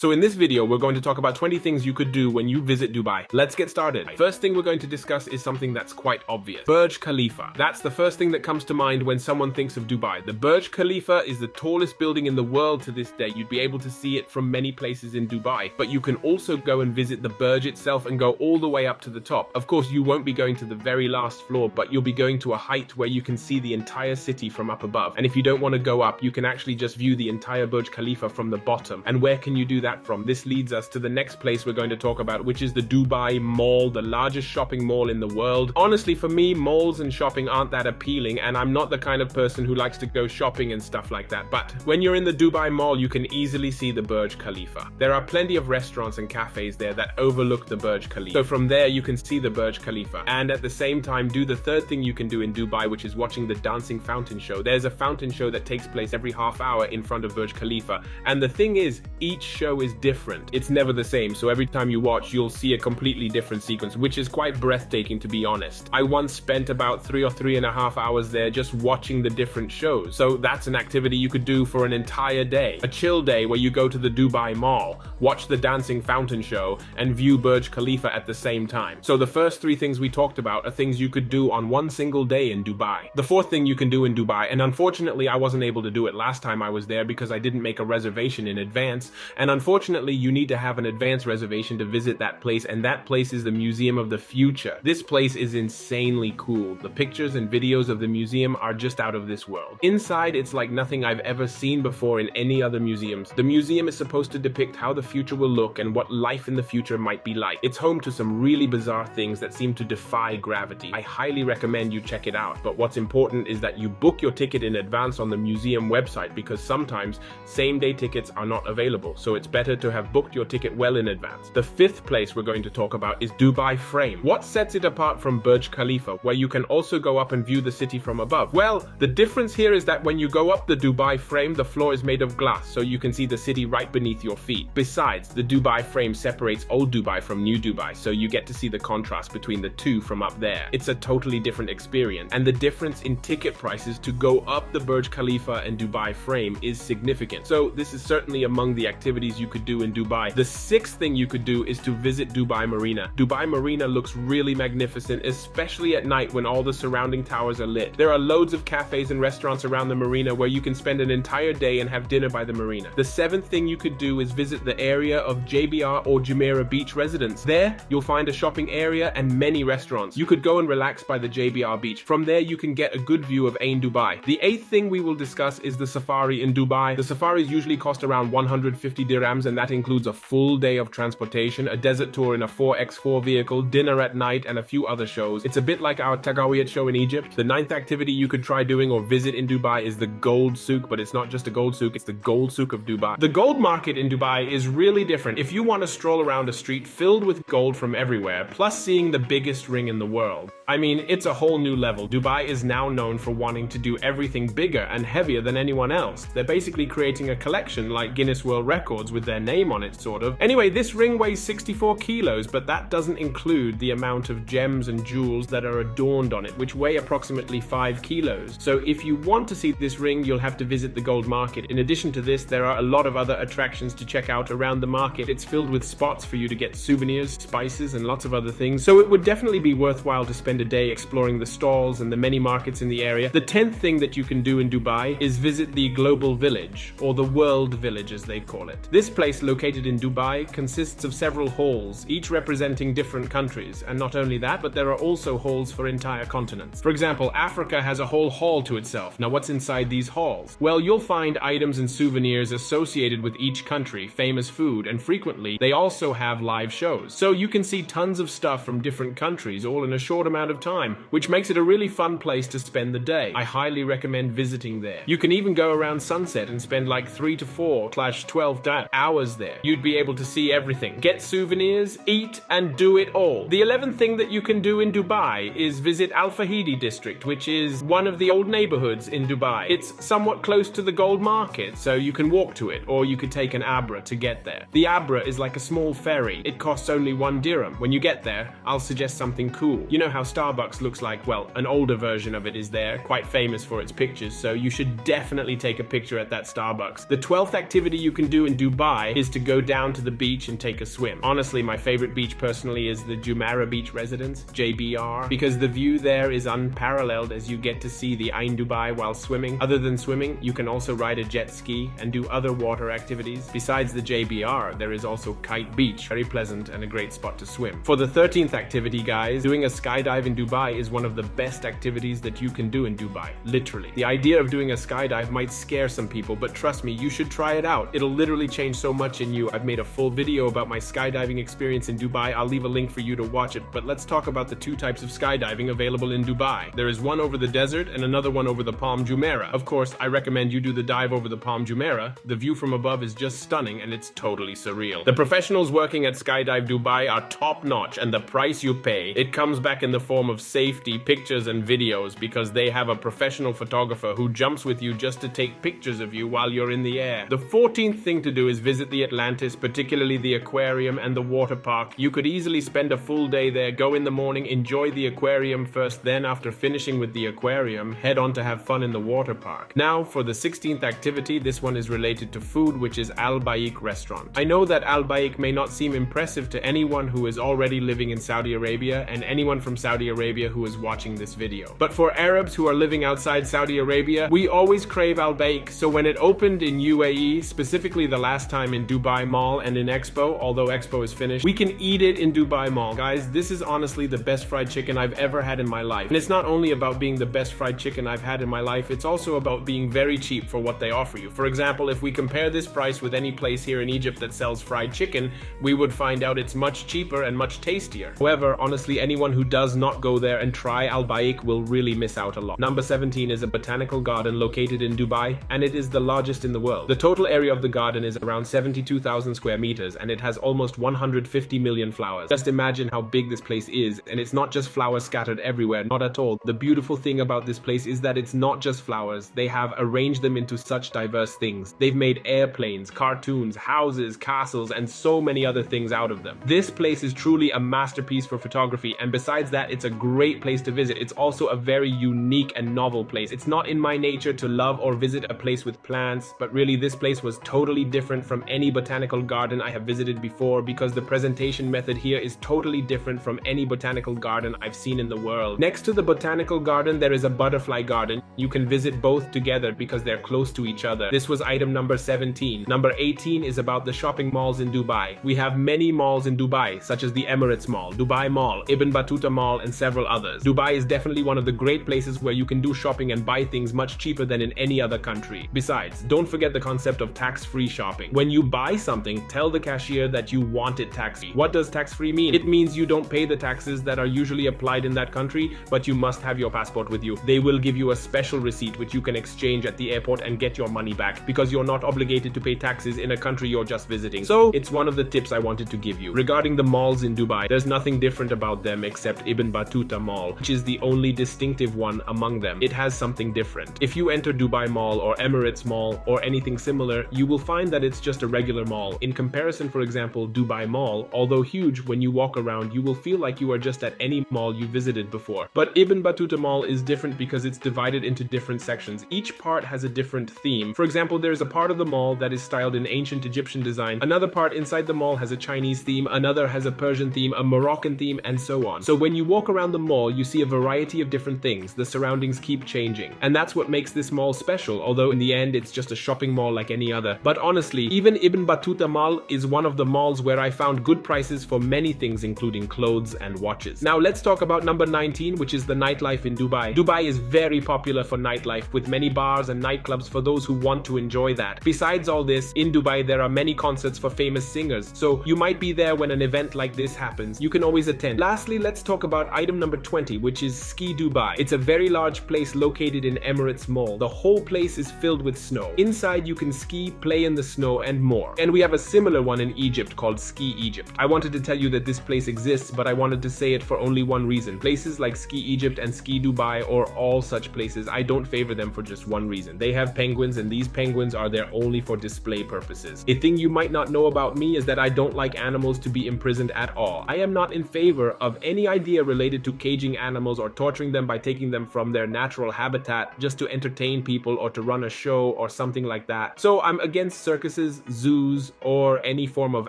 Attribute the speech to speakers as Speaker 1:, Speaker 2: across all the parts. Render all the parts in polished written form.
Speaker 1: So in this video, we're going to talk about 20 things you could do when you visit Dubai. Let's get started. First thing we're going to discuss is something that's quite obvious. Burj Khalifa. That's the first thing that comes to mind when someone thinks of Dubai. The Burj Khalifa is the tallest building in the world to this day. You'd be able to see it from many places in Dubai, but you can also go and visit the Burj itself and go all the way up to the top. Of course, you won't be going to the very last floor, but you'll be going to a height where you can see the entire city from up above. And if you don't want to go up, you can actually just view the entire Burj Khalifa from the bottom. And where can you do that from? This leads us to the next place we're going to talk about, which is the Dubai Mall, the largest shopping mall in the world. Honestly, for me, malls and shopping aren't that appealing, and I'm not the kind of person who likes to go shopping and stuff like that. But when you're in the Dubai Mall, you can easily see the Burj Khalifa. There are plenty of restaurants and cafes there that overlook the Burj Khalifa. So from there, you can see the Burj Khalifa. And at the same time, do the third thing you can do in Dubai, which is watching the dancing fountain show. There's a fountain show that takes place every half hour in front of Burj Khalifa. And the thing is, each show is different. It's never the same, so every time you watch, you'll see a completely different sequence, which is quite breathtaking, to be honest. I once spent about 3 or 3.5 hours there just watching the different shows. So that's an activity you could do for an entire day. A chill day where you go to the Dubai Mall, watch the dancing fountain show, and view Burj Khalifa at the same time. So the first 3 things we talked about are things you could do on one single day in Dubai. The fourth thing you can do in Dubai, and unfortunately I wasn't able to do it last time I was there because I didn't make a reservation in advance, and unfortunately you need to have an advance reservation to visit that place, and that place is the Museum of the Future. This place is insanely cool. The pictures and videos of the museum are just out of this world. Inside, it's like nothing I've ever seen before in any other museums. The museum is supposed to depict how the future will look and what life in the future might be like. It's home to some really bizarre things that seem to defy gravity. I highly recommend you check it out, but what's important is that you book your ticket in advance on the museum website, because sometimes same-day tickets are not available, so it's better to have booked your ticket well in advance. The fifth place we're going to talk about is Dubai Frame. What sets it apart from Burj Khalifa, where you can also go up and view the city from above? Well, the difference here is that when you go up the Dubai Frame, the floor is made of glass, so you can see the city right beneath your feet. Besides, the Dubai Frame separates old Dubai from new Dubai, so you get to see the contrast between the two from up there. It's a totally different experience, and the difference in ticket prices to go up the Burj Khalifa and Dubai Frame is significant. So this is certainly among the activities you could do in Dubai. The sixth thing you could do is to visit Dubai Marina. Dubai Marina looks really magnificent, especially at night when all the surrounding towers are lit. There are loads of cafes and restaurants around the marina where you can spend an entire day and have dinner by the marina. The seventh thing you could do is visit the area of JBR or Jumeirah beach residence. There, you'll find a shopping area and many restaurants. You could go and relax by the JBR beach. From there, you can get a good view of Ain Dubai. The eighth thing we will discuss is the safari in Dubai. The safaris usually cost around 150 dirhams, and that includes a full day of transportation, a desert tour in a 4x4 vehicle, dinner at night, and a few other shows. It's a bit like our Tagawiyat show in Egypt. The ninth activity you could try doing or visit in Dubai is the gold souk, but it's not just a gold souk, it's the gold souk of Dubai. The gold market in Dubai is really different. If you want to stroll around a street filled with gold from everywhere, plus seeing the biggest ring in the world, I mean, it's a whole new level. Dubai is now known for wanting to do everything bigger and heavier than anyone else. They're basically creating a collection like Guinness World Records with their name on it, sort of. Anyway, this ring weighs 64 kilos, but that doesn't include the amount of gems and jewels that are adorned on it, which weigh approximately 5 kilos. So if you want to see this ring, you'll have to visit the gold market. In addition to this, there are a lot of other attractions to check out around the market. It's filled with spots for you to get souvenirs, spices, and lots of other things. So it would definitely be worthwhile to spend a day exploring the stalls and the many markets in the area. The 10th thing that you can do in Dubai is visit the Global Village, or the World Village as they call it. This place, located in Dubai, consists of several halls, each representing different countries. And not only that, but there are also halls for entire continents. For example, Africa has a whole hall to itself. Now what's inside these halls? Well, you'll find items and souvenirs associated with each country, famous food, and frequently they also have live shows. So you can see tons of stuff from different countries all in a short amount of time, which makes it a really fun place to spend the day. I highly recommend visiting there. You can even go around sunset and spend like 3 to 4/12 hours there. You'd be able to see everything, get souvenirs, eat, and do it all. The 11th thing that you can do in Dubai is visit Fahidi District, which is one of the old neighborhoods in Dubai. It's somewhat close to the gold market, so you can walk to it, or you could take an Abra to get there. The Abra is like a small ferry. It costs only 1 dirham. When you get there, I'll suggest something cool. You know how Starbucks looks like? Well, an older version of it is there, quite famous for its pictures, so you should definitely take a picture at that Starbucks. The 12th activity you can do in Dubai Dubai is to go down to the beach and take a swim. Honestly, my favorite beach personally is the Jumeirah Beach Residence, JBR, because the view there is unparalleled as you get to see the Ain Dubai while swimming. Other than swimming, you can also ride a jet ski and do other water activities. Besides the JBR, there is also Kite Beach, very pleasant and a great spot to swim. For the 13th activity, guys, doing a skydive in Dubai is one of the best activities that you can do in Dubai, literally. The idea of doing a skydive might scare some people, but trust me, you should try it out. It'll literally change so much in you. I've made a full video about my skydiving experience in Dubai. I'll leave a link for you to watch it, but let's talk about the two types of skydiving available in Dubai. There is one over the desert and another one over the Palm Jumeirah. Of course, I recommend you do the dive over the Palm Jumeirah. The view from above is just stunning and it's totally surreal. The professionals working at Skydive Dubai are top notch, and the price you pay, it comes back in the form of safety, pictures and videos, because they have a professional photographer who jumps with you just to take pictures of you while you're in the air. The 14th thing to do is visit the Atlantis, particularly the aquarium and the water park. You could easily spend a full day there, go in the morning, enjoy the aquarium first, then after finishing with the aquarium, head on to have fun in the water park. Now for the 16th activity, this one is related to food, which is Al Baik restaurant. I know that Al Baik may not seem impressive to anyone who is already living in Saudi Arabia and anyone from Saudi Arabia who is watching this video. But for Arabs who are living outside Saudi Arabia, we always crave Al Baik. So when it opened in UAE, specifically the last time in Dubai Mall and in Expo, although Expo is finished, we can eat it in Dubai Mall. Guys, this is honestly the best fried chicken I've ever had in my life. And it's not only about being the best fried chicken I've had in my life, it's also about being very cheap for what they offer you. For example, if we compare this price with any place here in Egypt that sells fried chicken, we would find out it's much cheaper and much tastier. However, honestly, anyone who does not go there and try Al Baik will really miss out a lot. Number 17 is a botanical garden located in Dubai, and it is the largest in the world. The total area of the garden is around 72,000 square meters, and it has almost 150 million flowers. Just imagine how big this place is, and it's not just flowers scattered everywhere, not at all. The beautiful thing about this place is that it's not just flowers. They have arranged them into such diverse things. They've made airplanes, cartoons, houses, castles, and so many other things out of them. This place is truly a masterpiece for photography, and besides that, it's a great place to visit. It's also a very unique and novel place. It's not in my nature to love or visit a place with plants, but really this place was totally different from any botanical garden I have visited before, because the presentation method here is totally different from any botanical garden I've seen in the world. Next to the botanical garden, there is a butterfly garden. You can visit both together because they're close to each other. This was item number 17. Number 18 is about the shopping malls in Dubai. We have many malls in Dubai, such as the Emirates Mall, Dubai Mall, Ibn Battuta Mall, and several others. Dubai is definitely one of the great places where you can do shopping and buy things much cheaper than in any other country. Besides, don't forget the concept of tax-free shopping. When you buy something, tell the cashier that you want it tax-free. What does tax-free mean? It means you don't pay the taxes that are usually applied in that country, but you must have your passport with you. They will give you a special receipt which you can exchange at the airport and get your money back, because you're not obligated to pay taxes in a country you're just visiting. So it's one of the tips I wanted to give you. Regarding the malls in Dubai, there's nothing different about them except Ibn Battuta Mall, which is the only distinctive one among them. It has something different. If you enter Dubai Mall or Emirates Mall or anything similar, you will find that it's just a regular mall. In comparison, for example, Dubai Mall, although huge, when you walk around, you will feel like you are just at any mall you visited before. But Ibn Battuta Mall is different because it's divided into different sections. Each part has a different theme. For example, there's a part of the mall that is styled in ancient Egyptian design. Another part inside the mall has a Chinese theme, another has a Persian theme, a Moroccan theme, and so on. So when you walk around the mall, you see a variety of different things. The surroundings keep changing. And that's what makes this mall special, although in the end, it's just a shopping mall like any other. But honestly, even Ibn Battuta Mall is one of the malls where I found good prices for many things, including clothes and watches. Now let's talk about number 19, which is the nightlife in Dubai. Dubai is very popular for nightlife, with many bars and nightclubs for those who want to enjoy that. Besides all this, in Dubai there are many concerts for famous singers, so you might be there when an event like this happens. You can always attend. Lastly, let's talk about item number 20, which is Ski Dubai. It's a very large place located in Emirates Mall. The whole place is filled with snow. Inside you can ski, play in the snow, and more. And we have a similar one in Egypt called Ski Egypt. I wanted to tell you that this place exists, but I wanted to say it for only one reason. Places like Ski Egypt and Ski Dubai, or all such places, I don't favor them for just one reason. They have penguins, and these penguins are there only for display purposes. A thing you might not know about me is that I don't like animals to be imprisoned at all. I am not in favor of any idea related to caging animals or torturing them by taking them from their natural habitat just to entertain people or to run a show or something like that. So I'm against circuses, hotels, zoos, or any form of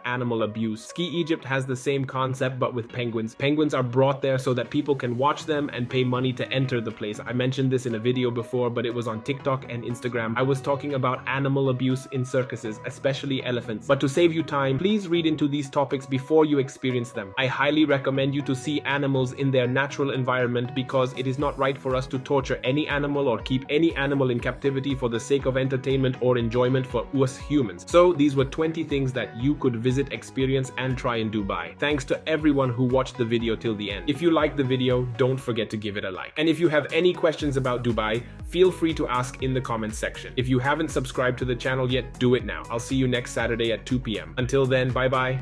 Speaker 1: animal abuse. Ski Egypt has the same concept but with penguins. Penguins are brought there so that people can watch them and pay money to enter the place. I mentioned this in a video before, but it was on TikTok and Instagram. I was talking about animal abuse in circuses, especially elephants. But to save you time, please read into these topics before you experience them. I highly recommend you to see animals in their natural environment because it is not right for us to torture any animal or keep any animal in captivity for the sake of entertainment or enjoyment for us humans. So these were 20 things that you could visit, experience, and try in Dubai. Thanks to everyone who watched the video till the end. If you liked the video, don't forget to give it a like. And if you have any questions about Dubai, feel free to ask in the comments section. If you haven't subscribed to the channel yet, do it now. I'll see you next Saturday at 2 p.m. Until then, bye bye.